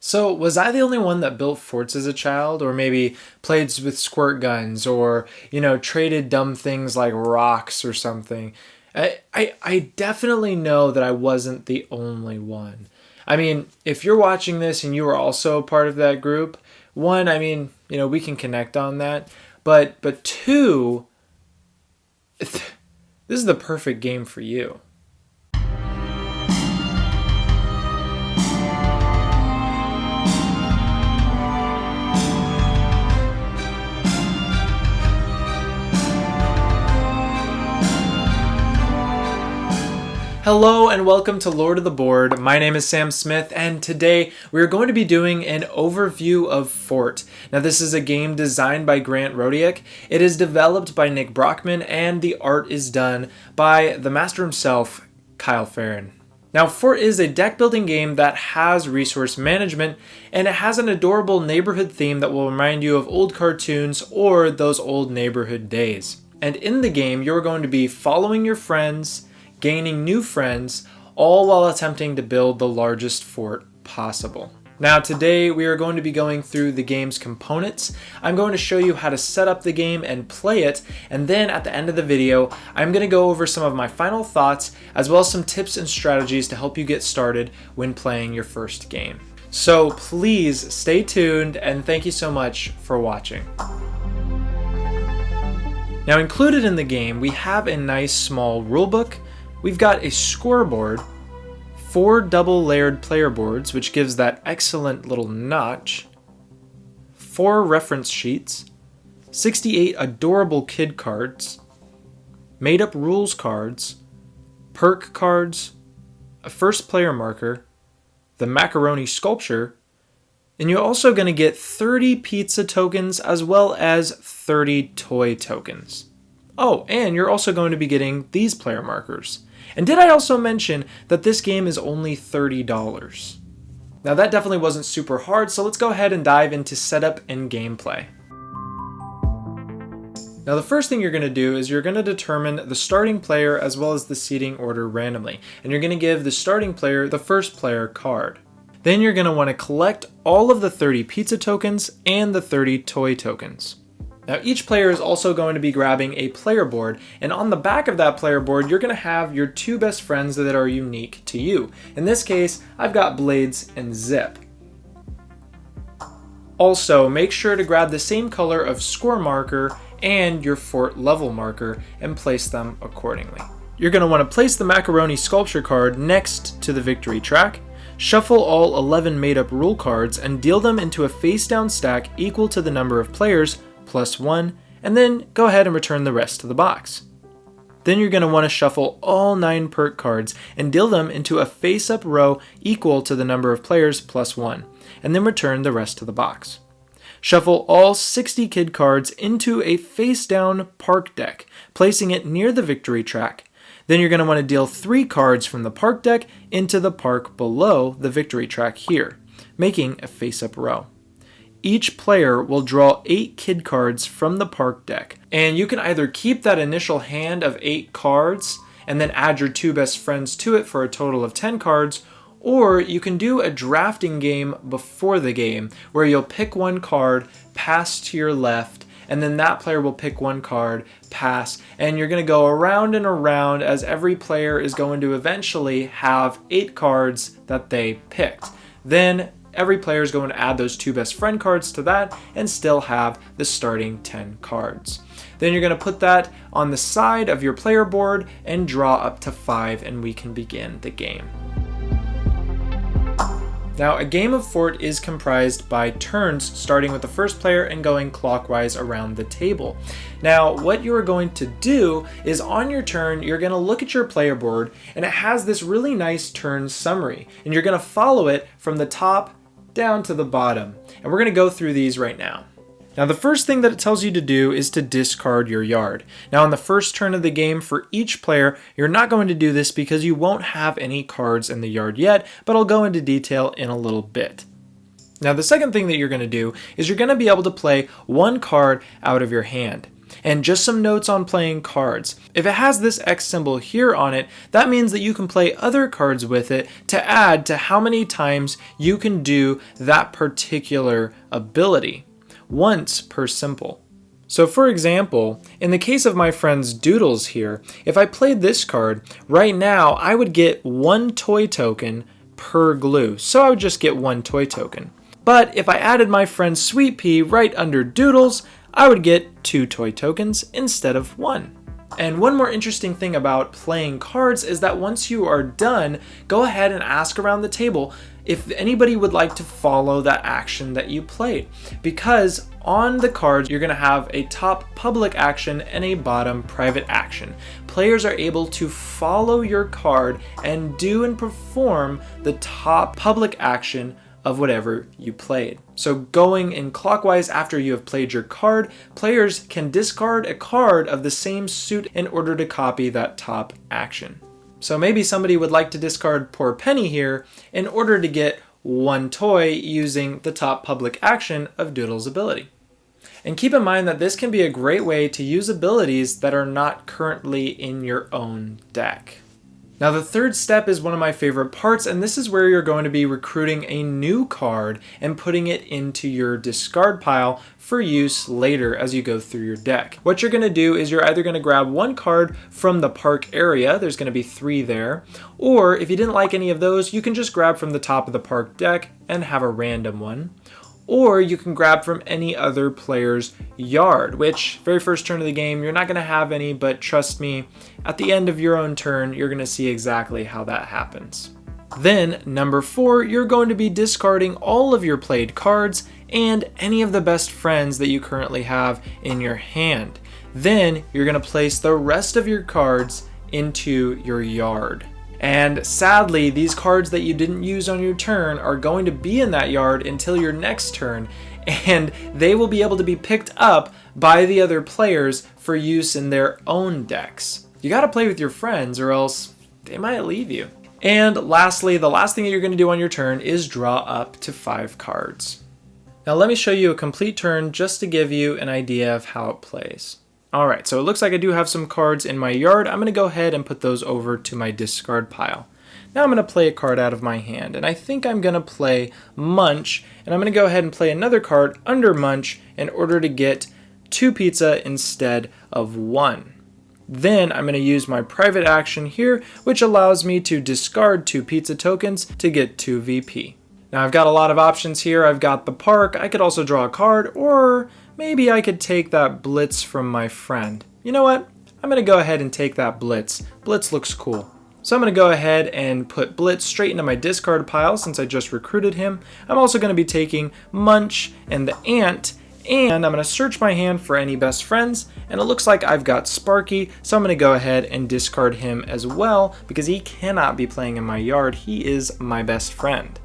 So, was I the only one that built forts as a child, or maybe played with squirt guns, or, traded dumb things like rocks or something? I definitely know that I wasn't the only one. I mean, if you're watching this and you were also a part of that group, one, we can connect on that. But two, this is the perfect game for you. Hello and welcome to Lord of the Board. My name is Sam Smith and today we're going to be doing an overview of Fort. Now this is a game designed by Grant Rodiak. It is developed by Nick Brockman and the art is done by the master himself, Kyle Farron. Now Fort is a deck building game that has resource management and it has an adorable neighborhood theme that will remind you of old cartoons or those old neighborhood days. And in the game you're going to be following your friends, gaining new friends, all while attempting to build the largest fort possible. Now today we are going to be going through the game's components. I'm going to show you how to set up the game and play it, and then at the end of the video I'm going to go over some of my final thoughts as well as some tips and strategies to help you get started when playing your first game. So please stay tuned and thank you so much for watching. Now included in the game we have a nice small rulebook. We've got a scoreboard, 4 double layered player boards, which gives that excellent little notch, 4 reference sheets, 68 adorable kid cards, made up rules cards, perk cards, a first player marker, the macaroni sculpture, and you're also going to get 30 pizza tokens as well as 30 toy tokens. Oh, and you're also going to be getting these player markers. And did I also mention that this game is only $30? Now that definitely wasn't super hard, so let's go ahead and dive into setup and gameplay. Now the first thing you're going to do is you're going to determine the starting player as well as the seating order randomly. And you're going to give the starting player the first player card. Then you're going to want to collect all of the 30 pizza tokens and the 30 toy tokens. Now each player is also going to be grabbing a player board, and on the back of that player board you're going to have your 2 best friends that are unique to you. In this case, I've got Blades and Zip. Also, make sure to grab the same color of score marker and your fort level marker and place them accordingly. You're going to want to place the macaroni sculpture card next to the victory track. Shuffle all 11 made up rule cards and deal them into a face down stack equal to the number of players plus 1, and then go ahead and return the rest to the box. Then you're going to want to shuffle all 9 perk cards and deal them into a face-up row equal to the number of players plus 1, and then return the rest to the box. Shuffle all 60 kid cards into a face-down park deck, placing it near the victory track. Then you're going to want to deal 3 cards from the park deck into the park below the victory track here, making a face-up row. Each player will draw 8 kid cards from the park deck, and you can either keep that initial hand of 8 cards and then add your 2 best friends to it for a total of 10 cards, or you can do a drafting game before the game where you'll pick 1 card, pass to your left, and then that player will pick 1 card, pass, and you're going to go around and around as every player is going to eventually have 8 cards that they picked. Then every player is going to add those 2 best friend cards to that and still have the starting 10 cards. Then you're going to put that on the side of your player board and draw up to 5 and we can begin the game. Now a game of Fort is comprised by turns starting with the first player and going clockwise around the table. Now what you are going to do is on your turn you're going to look at your player board and it has this really nice turn summary and you're going to follow it from the top down to the bottom. And we're going to go through these right now. Now the first thing that it tells you to do is to discard your yard. Now on the first turn of the game for each player, you're not going to do this because you won't have any cards in the yard yet, but I'll go into detail in a little bit. Now the second thing that you're going to do is you're going to be able to play 1 card out of your hand. And just some notes on playing cards. If it has this X symbol here on it, that means that you can play other cards with it to add to how many times you can do that particular ability. Once per symbol. So for example, in the case of my friend's doodles here, if I played this card, right now I would get 1 toy token per glue. So I would just get 1 toy token. But if I added my friend's sweet pea right under doodles, I would get 2 toy tokens instead of 1. And one more interesting thing about playing cards is that once you are done, go ahead and ask around the table if anybody would like to follow that action that you played. Because on the cards, you're going to have a top public action and a bottom private action. Players are able to follow your card and do and perform the top public action of whatever you played. So going in clockwise after you have played your card, players can discard a card of the same suit in order to copy that top action. So maybe somebody would like to discard Poor Penny here in order to get 1 toy using the top public action of Doodle's ability. And keep in mind that this can be a great way to use abilities that are not currently in your own deck. Now the third step is one of my favorite parts, and this is where you're going to be recruiting a new card and putting it into your discard pile for use later as you go through your deck. What you're going to do is you're either going to grab 1 card from the park area, there's going to be 3 there, or if you didn't like any of those, you can just grab from the top of the park deck and have a random one. Or you can grab from any other player's yard, which very first turn of the game, you're not going to have any, but trust me, at the end of your own turn, you're going to see exactly how that happens. Then, number 4, you're going to be discarding all of your played cards and any of the best friends that you currently have in your hand. Then, you're going to place the rest of your cards into your yard. And sadly, these cards that you didn't use on your turn are going to be in that yard until your next turn, and they will be able to be picked up by the other players for use in their own decks. You gotta play with your friends or else they might leave you. And lastly, the last thing that you're gonna do on your turn is draw up to 5 cards. Now let me show you a complete turn just to give you an idea of how it plays. Alright, so it looks like I do have some cards in my yard. I'm going to go ahead and put those over to my discard pile. Now I'm going to play a card out of my hand, and I think I'm going to play Munch, and I'm going to go ahead and play another card under Munch in order to get 2 pizza instead of 1. Then I'm going to use my private action here, which allows me to discard 2 pizza tokens to get 2 VP. Now I've got a lot of options here. I've got the park, I could also draw a card, or maybe I could take that Blitz from my friend. You know what? I'm going to go ahead and take that Blitz. Blitz looks cool. So I'm going to go ahead and put Blitz straight into my discard pile since I just recruited him. I'm also going to be taking Munch and the Ant, and I'm going to search my hand for any best friends, and it looks like I've got Sparky, so I'm going to go ahead and discard him as well because he cannot be playing in my yard. He is my best friend.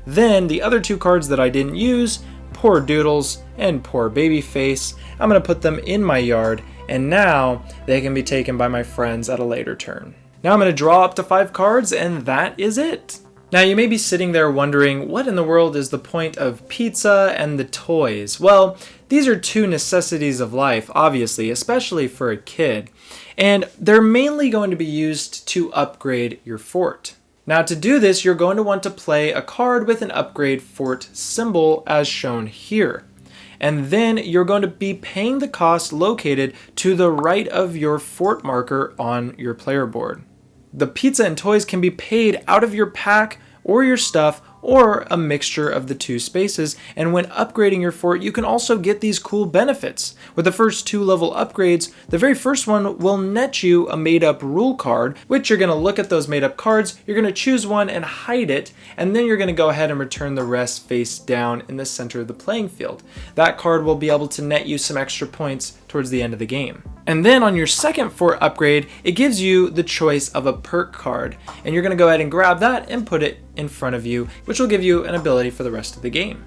Then the other 2 cards that I didn't use, Poor Doodles and Poor Babyface, I'm going to put them in my yard, and now they can be taken by my friends at a later turn. Now I'm going to draw up to 5 cards, and that is it. Now you may be sitting there wondering, what in the world is the point of pizza and the toys? Well, these are 2 necessities of life, obviously, especially for a kid, and they're mainly going to be used to upgrade your fort. Now to do this, you're going to want to play a card with an upgrade fort symbol as shown here. And then you're going to be paying the cost located to the right of your fort marker on your player board. The pizza and toys can be paid out of your pack or your stuff or a mixture of the 2 spaces, and when upgrading your fort you can also get these cool benefits. With the first 2 level upgrades, the very first one will net you a made up rule card, which you're going to look at those made up cards, you're going to choose one and hide it, and then you're going to go ahead and return the rest face down in the center of the playing field. That card will be able to net you some extra points towards the end of the game. And then on your second fort upgrade, it gives you the choice of a perk card, and you're going to go ahead and grab that and put it in front of you, which will give you an ability for the rest of the game.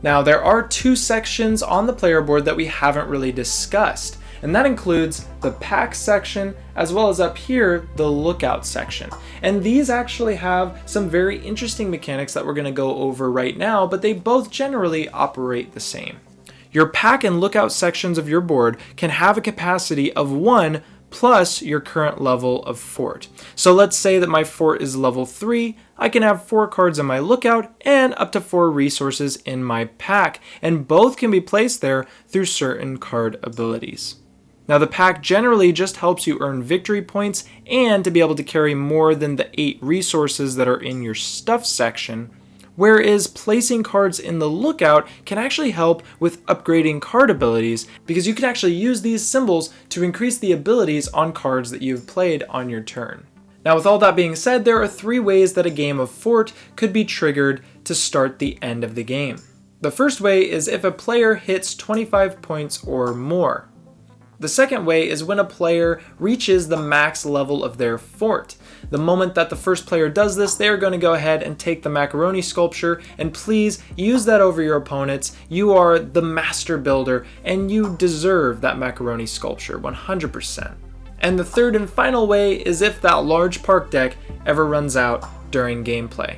Now there are 2 sections on the player board that we haven't really discussed, and that includes the pack section as well as up here the lookout section. And these actually have some very interesting mechanics that we're going to go over right now, but they both generally operate the same. Your pack and lookout sections of your board can have a capacity of 1 plus your current level of fort. So let's say that my fort is level 3, I can have 4 cards in my lookout and up to 4 resources in my pack, and both can be placed there through certain card abilities. Now the pack generally just helps you earn victory points and to be able to carry more than the 8 resources that are in your stuff section, whereas placing cards in the lookout can actually help with upgrading card abilities because you can actually use these symbols to increase the abilities on cards that you've played on your turn. Now with all that being said, there are 3 ways that a game of Fort could be triggered to start the end of the game. The first way is if a player hits 25 points or more. The second way is when a player reaches the max level of their fort. The moment that the first player does this, they are going to go ahead and take the macaroni sculpture, and please use that over your opponents. You are the master builder and you deserve that macaroni sculpture 100%. And the third and final way is if that large park deck ever runs out during gameplay.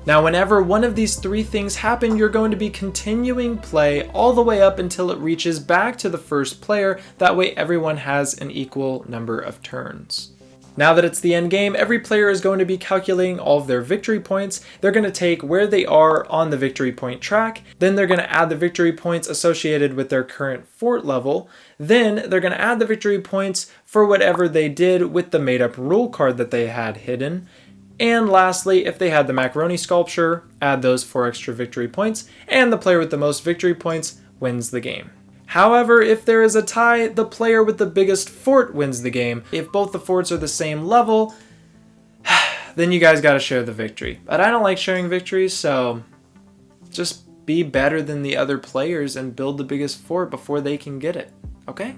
Now whenever one of these 3 things happen, you're going to be continuing play all the way up until it reaches back to the first player. That way everyone has an equal number of turns. Now that it's the end game, every player is going to be calculating all of their victory points. They're going to take where they are on the victory point track, then they're going to add the victory points associated with their current fort level, then they're going to add the victory points for whatever they did with the made up rule card that they had hidden. And lastly, if they had the macaroni sculpture, add those 4 extra victory points, and the player with the most victory points wins the game. However, if there is a tie, the player with the biggest fort wins the game. If both the forts are the same level, then you guys gotta share the victory. But I don't like sharing victories, so just be better than the other players and build the biggest fort before they can get it, okay?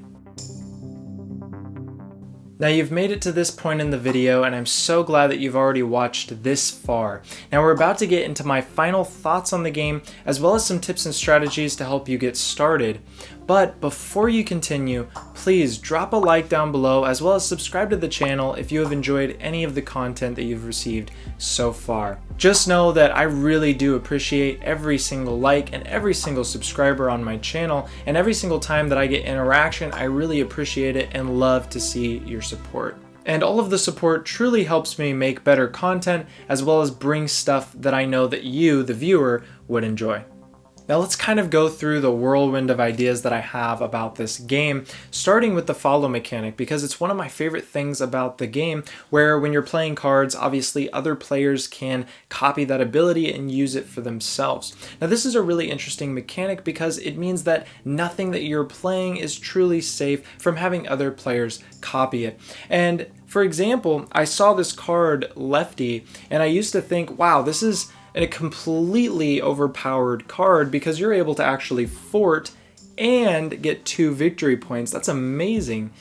Now you've made it to this point in the video and I'm so glad that you've already watched this far. Now we're about to get into my final thoughts on the game as well as some tips and strategies to help you get started. But before you continue, please drop a like down below as well as subscribe to the channel if you have enjoyed any of the content that you've received so far. Just know that I really do appreciate every single like and every single subscriber on my channel, and every single time that I get interaction, I really appreciate it and love to see your support. And all of the support truly helps me make better content as well as bring stuff that I know that you, the viewer, would enjoy. Now let's kind of go through the whirlwind of ideas that I have about this game, starting with the follow mechanic, because it's one of my favorite things about the game, where when you're playing cards, obviously other players can copy that ability and use it for themselves. Now this is a really interesting mechanic because it means that nothing that you're playing is truly safe from having other players copy it. And for example, I saw this card Lefty and I used to think, wow, this is a completely overpowered card because you're able to actually fort and get 2 victory points. That's amazing.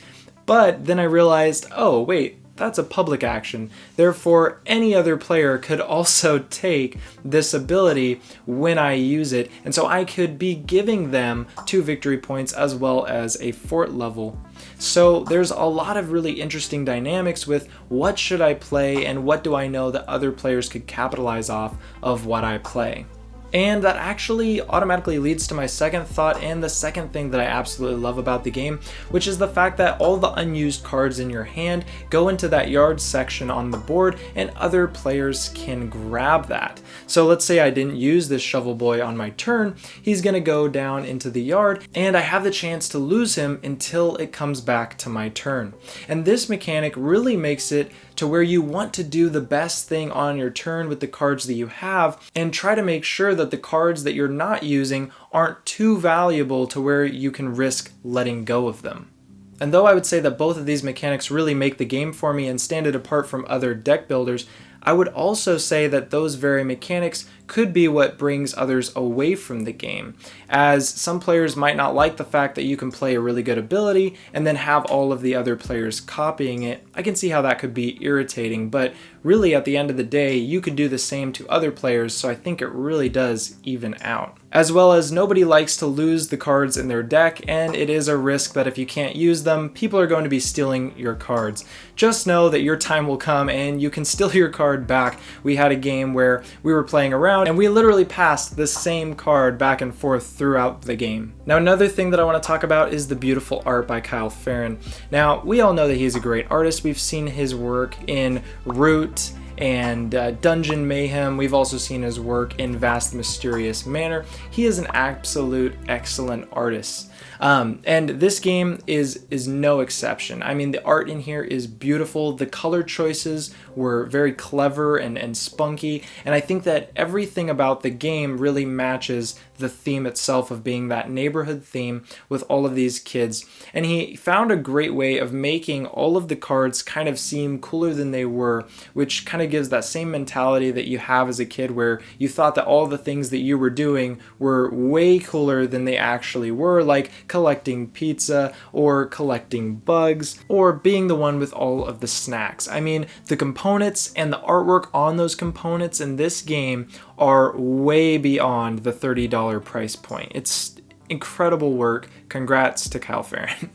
But then I realized, oh wait, that's a public action. Therefore, any other player could also take this ability when I use it. And so I could be giving them 2 victory points as well as a fort level. So there's a lot of really interesting dynamics with what should I play and what do I know that other players could capitalize off of what I play. And that actually automatically leads to my second thought and the second thing that I absolutely love about the game, which is the fact that all the unused cards in your hand go into that yard section on the board and other players can grab that. So let's say I didn't use this shovel boy on my turn, he's gonna go down into the yard and I have the chance to lose him until it comes back to my turn. And this mechanic really makes it to where you want to do the best thing on your turn with the cards that you have and try to make sure that the cards that you're not using aren't too valuable to where you can risk letting go of them. And though I would say that both of these mechanics really make the game for me and stand it apart from other deck builders, I would also say that those very mechanics could be what brings others away from the game, as some players might not like the fact that you can play a really good ability and then have all of the other players copying it. I can see how that could be irritating, but really at the end of the day, you could do the same to other players, so I think it really does even out. As well as nobody likes to lose the cards in their deck, and it is a risk that if you can't use them, people are going to be stealing your cards. Just know that your time will come and you can steal your card back. We had a game where we were playing around around, and we literally passed the same card back and forth throughout the game. Now, another thing that I want to talk about is the beautiful art by Kyle Farron. Now, we all know that he's a great artist. We've seen his work in Root and Dungeon Mayhem. We've also seen his work in Vast Mysterious Manor. He is an absolute excellent artist. And this game is no exception. I mean, the art in here is beautiful. The color choices were very clever and spunky, and I think that everything about the game really matches the theme itself of being that neighborhood theme with all of these kids. And he found a great way of making all of the cards kind of seem cooler than they were, which kind of gives that same mentality that you have as a kid where you thought that all the things that you were doing were way cooler than they actually were, like collecting pizza or collecting bugs or being the one with all of the snacks. I mean, the components and the artwork on those components in this game are way beyond the $30 price point. It's incredible work. Congrats to Kyle Farron.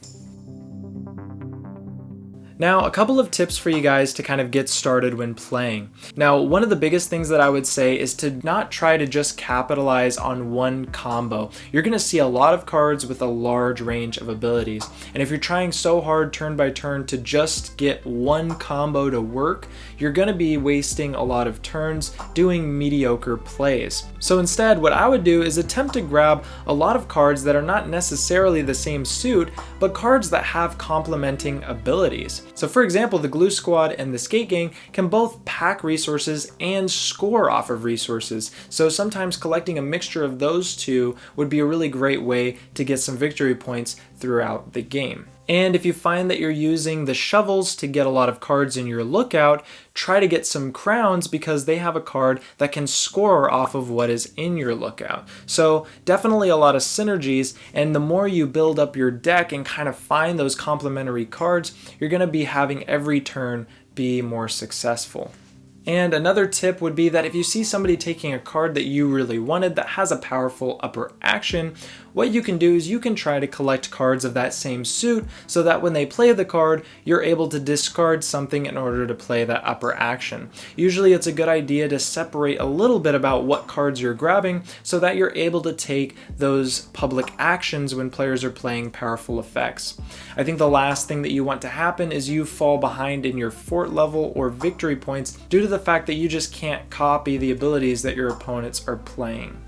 Now, a couple of tips for you guys to kind of get started when playing. Now, one of the biggest things that I would say is to not try to just capitalize on one combo. You're going to see a lot of cards with a large range of abilities, and if you're trying so hard turn by turn to just get one combo to work, you're going to be wasting a lot of turns doing mediocre plays. So instead, what I would do is attempt to grab a lot of cards that are not necessarily the same suit, but cards that have complementing abilities. So for example, the Glue Squad and the Skate Gang can both pack resources and score off of resources. So sometimes collecting a mixture of those two would be a really great way to get some victory points throughout the game. And if you find that you're using the shovels to get a lot of cards in your lookout, try to get some crowns because they have a card that can score off of what is in your lookout. So definitely a lot of synergies, and the more you build up your deck and kind of find those complementary cards, you're going to be having every turn be more successful. And another tip would be that if you see somebody taking a card that you really wanted that has a powerful upper action, what you can do is you can try to collect cards of that same suit so that when they play the card, you're able to discard something in order to play that upper action. Usually it's a good idea to separate a little bit about what cards you're grabbing so that you're able to take those public actions when players are playing powerful effects. I think the last thing that you want to happen is you fall behind in your fort level or victory points due to the fact that you just can't copy the abilities that your opponents are playing.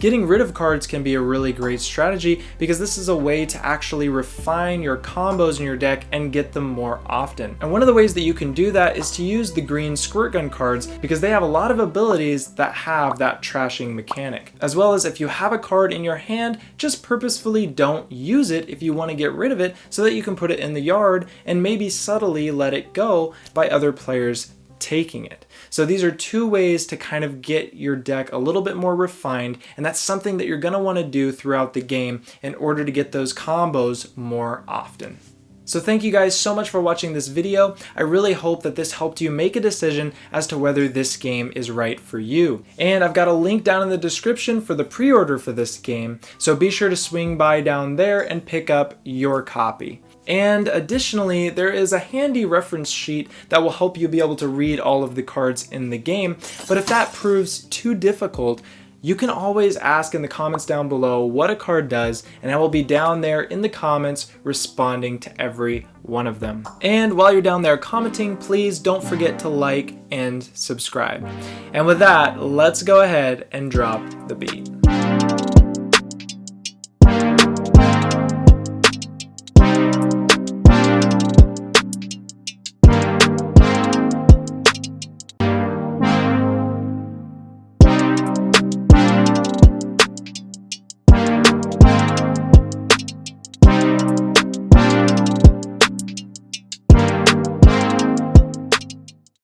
Getting rid of cards can be a really great strategy because this is a way to actually refine your combos in your deck and get them more often. And one of the ways that you can do that is to use the green squirt gun cards because they have a lot of abilities that have that trashing mechanic. As well as if you have a card in your hand, just purposefully don't use it if you want to get rid of it so that you can put it in the yard and maybe subtly let it go by other players taking it. So these are two ways to kind of get your deck a little bit more refined, and that's something that you're going to want to do throughout the game in order to get those combos more often. So thank you guys so much for watching this video. I really hope that this helped you make a decision as to whether this game is right for you. And I've got a link down in the description for the pre-order for this game, so be sure to swing by down there and pick up your copy. And additionally, there is a handy reference sheet that will help you be able to read all of the cards in the game. But if that proves too difficult, you can always ask in the comments down below what a card does, and I will be down there in the comments responding to every one of them. And while you're down there commenting, please don't forget to like and subscribe. And with that, let's go ahead and drop the beat.